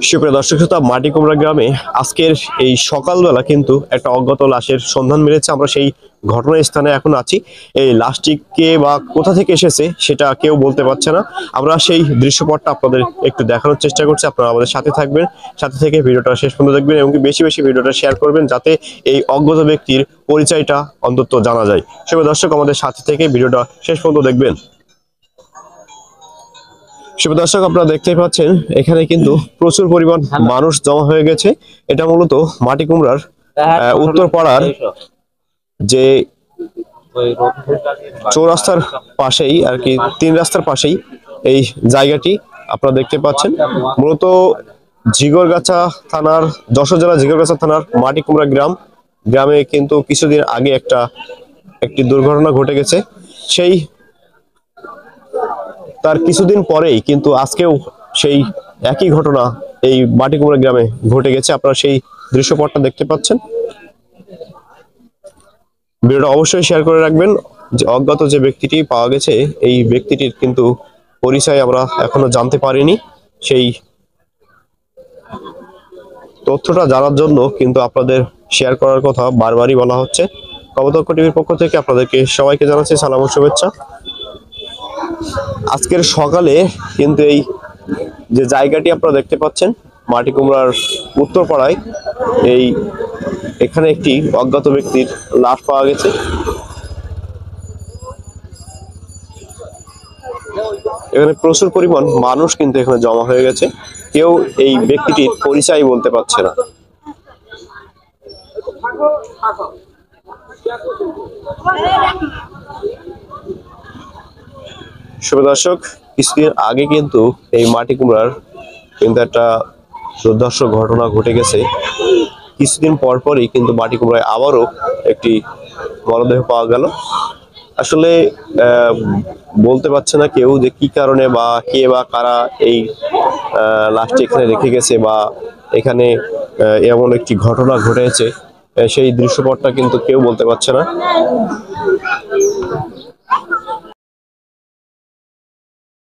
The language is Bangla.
সুপ্রিয় দর্শক শ্রোতা, মাটিকুমড়া গ্রামে আজকের এই সকালবেলা কিন্তু একটা অজ্ঞাত লাশের সন্ধান মিলেছে। আমরা সেই ঘটনাস্থানে এখন আছি। এই লাশটি কে বা কোথা থেকে এসেছে সেটা কেউ বলতে পারছে না। আমরা সেই দৃশ্যপটটা আপনাদের একটু দেখানোর চেষ্টা করছি। আপনারা আমাদের সাথে থাকবেন, সাথে থেকে ভিডিওটা শেষ পর্যন্ত দেখবেন এবং বেশি বেশি ভিডিওটা শেয়ার করবেন, যাতে এই অজ্ঞাত ব্যক্তির পরিচয়টা অন্তত জানা যায়। সুপ্রিয় দর্শক, আমাদের সাথে থেকে ভিডিওটা শেষ পর্যন্ত দেখবেন। সুপ্রিয় দর্শক, আপনারা দেখতেই পাচ্ছেন এখানে কিন্তু প্রচুর পরিমাণ মানুষ জমা হয়ে গেছে। এটা মূলত মাটিকুমড়ার উত্তর পাড়ার যে চৌরাস্তার পাশেই আর কি, 3 রাস্তার পাশেই এই জায়গাটি আপনারা দেখতে পাচ্ছেন। মূলত ঝিগরগাছা থানার, যশোর জেলা ঝিগরগাছা থানার মাটিকুমড়া গ্রামে কিন্তু কিছুদিন আগে একটি দুর্ঘটনা ঘটে গেছে। সেই তার কিছুদিন পরেই কিন্তু আজকেও সেই একই ঘটনা এই মাটিকুমড়া গ্রামে ঘটে গেছে। আপনারা সেই দৃশ্যপটটা দেখতে পাচ্ছেন। ভিডিওটা অবশ্যই শেয়ার করে রাখবেন। যে অজ্ঞাত যে ব্যক্তিটি পাওয়া গেছে, এই ব্যক্তিটির কিন্তু পরিচয় আমরা এখনো জানতে পারিনি। সেই তথ্যটা জানার জন্য কিন্তু আপনাদের শেয়ার করার কথা বারবারই বলা হচ্ছে। কপোতাক্ষ টিভির পক্ষ থেকে আপনাদেরকে সবাইকে জানাচ্ছি সালাম ও শুভেচ্ছা। আজকের সকালে কিন্তু এই যে জায়গাটি আপনারা দেখতে পাচ্ছেন, মাটিকুমড়ার উত্তরপাড়ায় এখানে একটি অজ্ঞাত ব্যক্তির লাশ পাওয়া গেছে। এখানে প্রচুর পরিমাণ মানুষ কিন্তু এখানে জমা হয়ে গেছে। কেউ এই ব্যক্তিটির পরিচয় বলতে পারছে না। শুভ দর্শক, কিছুদিন আগে কিন্তু এই মাটিকুমড়ার কিন্তু একটা দুর্ধর্ষ ঘটনা ঘটে গেছে। কিছুদিন পরই কিন্তু মাটিকুমড়ায় আবারও একটি মরদেহ পাওয়া গেল। আসলে বলতে পারছে না কেউ যে কি কারণে বা কে বা কারা এই লাশটি এখানে রেখে গেছে বা এখানে এমন একটি ঘটনা ঘটেছে, সেই দৃশ্যপটটা কিন্তু কেউ বলতে পারছে না।